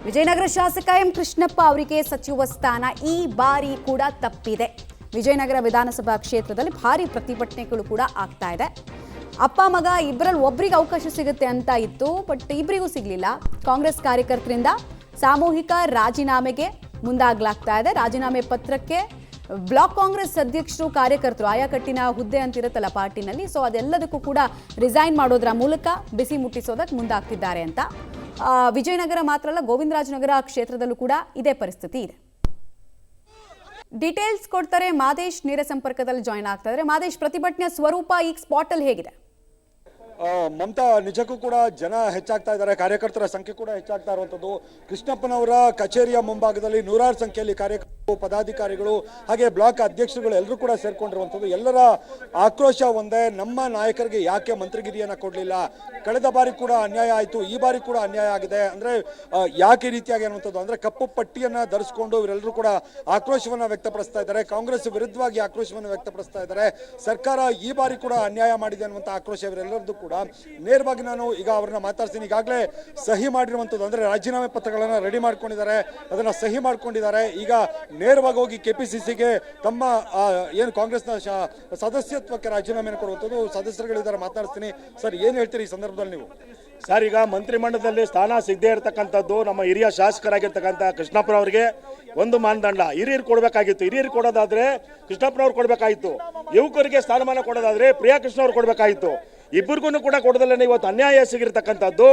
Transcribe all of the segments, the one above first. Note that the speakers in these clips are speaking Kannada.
ವಿಜಯನಗರ ಶಾಸಕ ಎಂ ಕೃಷ್ಣಪ್ಪ ಅವರಿಗೆ ಸಚಿವ ಸ್ಥಾನ ಈ ಬಾರಿ ಕೂಡ ತಪ್ಪಿದೆ. ವಿಜಯನಗರ ವಿಧಾನಸಭಾ ಕ್ಷೇತ್ರದಲ್ಲಿ ಭಾರಿ ಪ್ರತಿಭಟನೆಗಳು ಕೂಡ ಆಗ್ತಾ ಇದೆ. ಅಪ್ಪ ಮಗ ಇಬ್ಬರಲ್ಲಿ ಒಬ್ಬರಿಗೆ ಅವಕಾಶ ಸಿಗುತ್ತೆ ಅಂತ ಇತ್ತು, ಬಟ್ ಇಬ್ಬರಿಗೂ ಸಿಗಲಿಲ್ಲ. ಕಾಂಗ್ರೆಸ್ ಕಾರ್ಯಕರ್ತರಿಂದ ಸಾಮೂಹಿಕ ರಾಜೀನಾಮೆಗೆ ಮುಂದಾಗಲಾಗ್ತಾ ಇದೆ. ರಾಜೀನಾಮೆ ಪತ್ರಕ್ಕೆ ಬ್ಲಾಕ್ ಕಾಂಗ್ರೆಸ್ ಅಧ್ಯಕ್ಷರು ಕಾರ್ಯಕರ್ತರು ಆಯಾಕಟ್ಟಿನ ಹುದ್ದೆ ಅಂತಿರುತ್ತಲ್ಲ ಪಾರ್ಟಿನಲ್ಲಿ, ಸೊ ಅದೆಲ್ಲದಕ್ಕೂ ಕೂಡ ರಿಸೈನ್ ಮಾಡೋದ್ರ ಮೂಲಕ ಬಿಸಿ ಮುಟ್ಟಿಸೋದಕ್ಕೆ ಮುಂದಾಗ್ತಿದ್ದಾರೆ ಅಂತ. ವಿಜಯನಗರ ಮಾತ್ರ ಅಲ್ಲ, ಗೋವಿಂದರಾಜನಗರ ಕ್ಷೇತ್ರದಲ್ಲೂ ಕೂಡ ಇದೇ ಪರಿಸ್ಥಿತಿ ಇದೆ. ಡೀಟೇಲ್ಸ್ ಕೊಡ್ತಾರೆ ಮಾದೇಶ್, ನೇರ ಸಂಪರ್ಕದಲ್ಲಿ ಜಾಯ್ನ್ ಆಗ್ತಾ ಇದ್ದಾರೆ. ಮಾದೇಶ್, ಪ್ರತಿಭಟನೆ ಸ್ವರೂಪ ಈಗ ಸ್ಪಾಟ್ ಅಲ್ಲಿ ಹೇಗಿದೆ? ಮಮತಾ, ನಿಜಕ್ಕೂ ಕೂಡ ಜನ ಹೆಚ್ಚಾಗ್ತಾ ಇದ್ದಾರೆ, ಕಾರ್ಯಕರ್ತರ ಸಂಖ್ಯೆ ಕೂಡ ಹೆಚ್ಚಾಗ್ತಾ ಇರುವಂಥದ್ದು. ಕೃಷ್ಣಪ್ಪನವರ ಕಚೇರಿಯ ಮುಂಭಾಗದಲ್ಲಿ ನೂರಾರು ಸಂಖ್ಯೆಯಲ್ಲಿ ಕಾರ್ಯಕರ್ತರು, ಪದಾಧಿಕಾರಿಗಳು ಹಾಗೆ ಬ್ಲಾಕ್ ಅಧ್ಯಕ್ಷರುಗಳು ಎಲ್ಲರೂ ಕೂಡ ಸೇರ್ಕೊಂಡಿರುವಂಥದ್ದು. ಎಲ್ಲರ ಆಕ್ರೋಶ ಒಂದೇ, ನಮ್ಮ ನಾಯಕರಿಗೆ ಯಾಕೆ ಮಂತ್ರಿಗಿರಿಯನ್ನು ಕೊಡಲಿಲ್ಲ? ಕಳೆದ ಬಾರಿ ಕೂಡ ಅನ್ಯಾಯ ಆಯಿತು, ಈ ಬಾರಿ ಕೂಡ ಅನ್ಯಾಯ ಆಗಿದೆ. ಅಂದರೆ ಯಾಕೆ ಈ ರೀತಿಯಾಗಿ ಅನ್ನುವಂಥದ್ದು, ಅಂದರೆ ಕಪ್ಪು ಪಟ್ಟಿಯನ್ನು ಧರಿಸಿಕೊಂಡು ಇವರೆಲ್ಲರೂ ಕೂಡ ಆಕ್ರೋಶವನ್ನು ವ್ಯಕ್ತಪಡಿಸ್ತಾ ಇದ್ದಾರೆ. ಕಾಂಗ್ರೆಸ್ ವಿರುದ್ಧವಾಗಿ ಆಕ್ರೋಶವನ್ನು ವ್ಯಕ್ತಪಡಿಸ್ತಾ ಇದ್ದಾರೆ. ಸರ್ಕಾರ ಈ ಬಾರಿ ಕೂಡ ಅನ್ಯಾಯ ಮಾಡಿದೆ ಅನ್ನುವಂಥ ಆಕ್ರೋಶ ಇವರೆಲ್ಲರದ್ದು ಕೂಡ. ನೇರವಾಗಿ ನಾನು ಈಗ ಅವ್ರನ್ನ ಮಾತಾಡ್ತೀನಿ. ಈಗಾಗಲೇ ಸಹಿ ಮಾಡಿರುವಂಥದ್ದು, ಅಂದರೆ ರಾಜೀನಾಮೆ ಪತ್ರಗಳನ್ನು ರೆಡಿ ಮಾಡ್ಕೊಂಡಿದ್ದಾರೆ, ಅದನ್ನು ಸಹಿ ಮಾಡ್ಕೊಂಡಿದ್ದಾರೆ. ಈಗ ನೇರವಾಗಿ ಹೋಗಿ ಕೆಪಿಸಿಸಿಗೆ ತಮ್ಮ ಏನು ಕಾಂಗ್ರೆಸ್ನ ಸದಸ್ಯತ್ವಕ್ಕೆ ರಾಜೀನಾಮೆಯನ್ನು ಕೊಡುವಂಥದ್ದು ಸದಸ್ಯರುಗಳಿದ್ದಾರೆ. ಮಾತಾಡ್ತೀನಿ ಸರ್, ಏನು ಹೇಳ್ತೀರಿ ಈ ಸಂದರ್ಭದಲ್ಲಿ ನೀವು? ಸರ್, ಈಗ ಮಂತ್ರಿಮಂಡಲದಲ್ಲಿ ಸ್ಥಾನ ಸಿಗದೆ ಇರತಕ್ಕಂಥದ್ದು ನಮ್ಮ ಹಿರಿಯ ಶಾಸಕರಾಗಿರ್ತಕ್ಕಂಥ ಕೃಷ್ಣಪ್ಪನವ್ರಿಗೆ ಒಂದು ಮಾನದಂಡ, ಹಿರಿಯರು ಕೊಡಬೇಕಾಗಿತ್ತು. ಹಿರಿಯರು ಕೊಡೋದಾದ್ರೆ ಕೃಷ್ಣಪ್ಪನವ್ರು ಕೊಡಬೇಕಾಗಿತ್ತು. ಯುವಕರಿಗೆ ಸ್ಥಾನಮಾನ ಕೊಡೋದಾದ್ರೆ ಪ್ರಿಯಾ ಕೃಷ್ಣ ಅವ್ರು ಕೊಡಬೇಕಾಗಿತ್ತು. ಇಬ್ಬರಿಗೂ ಕೂಡ ಕೊಡದಲ್ಲೇ ಇವತ್ತು ಅನ್ಯಾಯ ಸಿಗಿರ್ತಕ್ಕಂಥದ್ದು.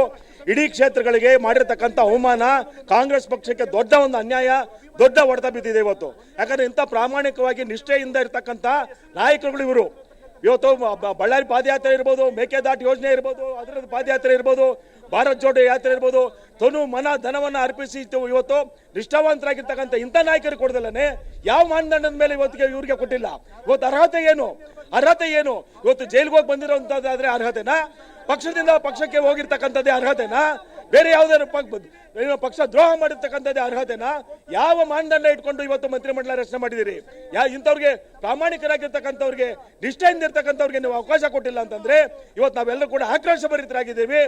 ಇಡೀ ಕ್ಷೇತ್ರಗಳಿಗೆ ಮಾಡಿರ್ತಕ್ಕಂಥ ಅವಮಾನ ಕಾಂಗ್ರೆಸ್ ಪಕ್ಷಕ್ಕೆ ದೊಡ್ಡ ಒಂದು ಅನ್ಯಾಯ, ದೊಡ್ಡ ಹೊಡೆತ ಬಿದ್ದಿದೆ ಇವತ್ತು. ಯಾಕಂದ್ರೆ ಇಂಥ ಪ್ರಾಮಾಣಿಕವಾಗಿ ನಿಷ್ಠೆಯಿಂದ ಇರ್ತಕ್ಕಂಥ ನಾಯಕರುಗಳು ಇವರು. ಇವತ್ತು ಬಳ್ಳಾರಿ ಪಾದಯಾತ್ರೆ ಇರ್ಬೋದು, ಮೇಕೆದಾಟು ಯೋಜನೆ ಇರ್ಬೋದು, ಅದರ ಪಾದಯಾತ್ರೆ ಇರ್ಬೋದು, ಭಾರತ್ ಜೋಡೋ ಯಾತ್ರೆ ಇರ್ಬೋದು, ತನು ಮನ ಧನವನ್ನು ಅರ್ಪಿಸಿ ಇವತ್ತು ನಿಷ್ಠಾವಂತರಾಗಿರ್ತಕ್ಕಂಥ ಇಂಥ ನಾಯಕರು ಕೊಡದಲ್ಲೇ ಯಾವ ಮಾನದಂಡದ ಮೇಲೆ ಇವತ್ತಿಗೆ ಇವ್ರಿಗೆ ಕೊಟ್ಟಿಲ್ಲ. ಇವತ್ತು ಅರ್ಹತೆ ಏನು? ಇವತ್ತು ಜೈಲಿಗೆ ಹೋಗಿ ಬಂದಿರೋಂಥದ್ದಾದ್ರೆ ಅರ್ಹತೆನಾ? ಪಕ್ಷದಿಂದ ಪಕ್ಷಕ್ಕೆ ಹೋಗಿರ್ತಕ್ಕಂಥದ್ದೇ ಅರ್ಹತೆನಾ? ಬೇರೆ ಯಾವುದಾದ್ರು ಪಕ್ಷ ದ್ರೋಹ ಮಾಡಿರ್ತಕ್ಕಂಥದ್ದೇ ಅರ್ಹತೆನಾ? ಯಾವ ಮಾನದಂಡ ಇಟ್ಕೊಂಡು ಇವತ್ತು ಮಂತ್ರಿಮಂಡಲ ರಚನೆ ಮಾಡಿದಿರಿ? ಇಂಥವ್ರಿಗೆ, ಪ್ರಾಮಾಣಿಕರಾಗಿರ್ತಕ್ಕಂಥವ್ರಿಗೆ, ನಿಷ್ಠೆಯಿಂದ ಇರ್ತಕ್ಕಂಥವ್ರಿಗೆ ನೀವು ಅವಕಾಶ ಕೊಟ್ಟಿಲ್ಲ ಅಂತಂದ್ರೆ ಇವತ್ತು ನಾವೆಲ್ಲರೂ ಕೂಡ ಆಕ್ರೋಶ ಭರಿತರಾಗಿದ್ದೀವಿ.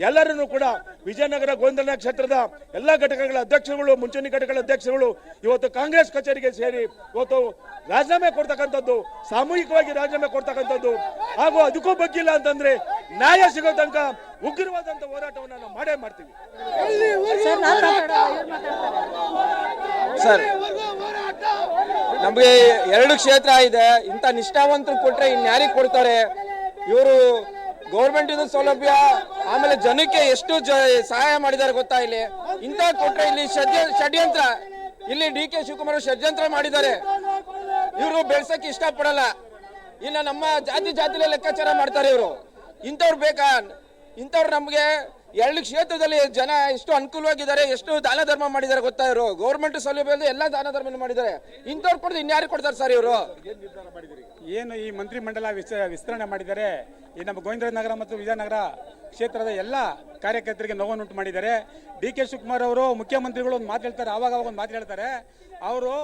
ಎಲ್ಲರನ್ನೂ ಕೂಡ ವಿಜಯನಗರ ಗೋವಿಂದರಾಜನಗರ ಕ್ಷೇತ್ರದ ಎಲ್ಲ ಘಟಕಗಳ ಅಧ್ಯಕ್ಷರುಗಳು, ಮುಂಚೂಣಿ ಘಟಕಗಳ ಅಧ್ಯಕ್ಷರುಗಳು ಇವತ್ತು ಕಾಂಗ್ರೆಸ್ ಕಚೇರಿಗೆ ಸೇರಿ ಇವತ್ತು ರಾಜೀನಾಮೆ ಕೊಡ್ತಕ್ಕಂಥದ್ದು, ಸಾಮೂಹಿಕವಾಗಿ ರಾಜೀನಾಮೆ ಕೊಡ್ತಕ್ಕಂಥದ್ದು, ಹಾಗೂ ಅದಕ್ಕೂ ಬಗ್ಗಿಲ್ಲ ಅಂತಂದ್ರೆ ನ್ಯಾಯ ಸಿಗೋ ತನಕ ಉಗ್ರವಾದಂತ ಹೋರಾಟವನ್ನು ನಾವು ಮಾಡೇ ಮಾಡ್ತೀವಿ. ಸರ್, ನಮಗೆ 2 ಕ್ಷೇತ್ರ ಇದೆ. ಇಂಥ ನಿಷ್ಠಾವಂತರು ಕೊಟ್ರೆ ಇನ್ಯಾರಿಗೆ ಕೊಡ್ತಾರೆ? ಇವರು ಗೌರ್ಮೆಂಟ್ ಇದು ಸೌಲಭ್ಯ, ಆಮೇಲೆ ಜನಕ್ಕೆ ಎಷ್ಟು ಸಹಾಯ ಮಾಡಿದ್ದಾರೆ ಗೊತ್ತಾ? ಇಲ್ಲಿ ಇಂಥ ಕೊಟ್ರೆ ಇಲ್ಲಿ ಷಡ್ಯಂತ್ರ, ಇಲ್ಲಿ ಡಿ.ಕೆ. ಶಿವಕುಮಾರ್ ಷಡ್ಯಂತ್ರ ಮಾಡಿದ್ದಾರೆ. ಇವರು ಬೆಳ್ಸಕ್ಕೆ ಇಷ್ಟಪಡಲ್ಲ. ಇನ್ನು ನಮ್ಮ ಜಾತಿಲೇ ಲೆಕ್ಕಾಚಾರ ಮಾಡ್ತಾರೆ ಇವರು. ಇಂಥವ್ರು ಬೇಕಾ? ಇಂಥವ್ರು ನಮಗೆ 2 ಕ್ಷೇತ್ರದಲ್ಲಿ ಜನ ಎಷ್ಟು ಅನುಕೂಲವಾಗಿದ್ದಾರೆ, ಎಷ್ಟು ದಾನ ಧರ್ಮ ಮಾಡಿದ್ದಾರೆ ಗೊತ್ತಾ? ಇವರು ಗೌರ್ಮೆಂಟ್ ಸೌಲಭ್ಯ ಎಲ್ಲ ದಾನ ಧರ್ಮ ಮಾಡಿದ್ದಾರೆ. ಇಂಥವ್ರು ಕೊಡೋದು ಇನ್ಯಾರಿಗೆ ಕೊಡ್ತಾರೆ ಸರ್ ಇವರು? ಏನು ಈ ಮಂತ್ರಿ ಮಂಡಲ ವಿಸ್ತರಣೆ ಮಾಡಿದ್ದಾರೆ, ಈ ನಮ್ಮ ಗೋವಿಂದರಾಜನಗರ ಮತ್ತು ವಿಜಯನಗರ ಕ್ಷೇತ್ರದ ಎಲ್ಲ ಕಾರ್ಯಕರ್ತರಿಗೆ ನೋವನ್ನುಂಟು ಮಾಡಿದ್ದಾರೆ. ಡಿ.ಕೆ. ಶಿವಕುಮಾರ್ ಅವರು ಮುಖ್ಯಮಂತ್ರಿಗಳು ಒಂದು ಮಾತು ಹೇಳ್ತಾರೆ, ಆವಾಗ ಒಂದು ಮಾತು ಹೇಳ್ತಾರೆ. ಅವರು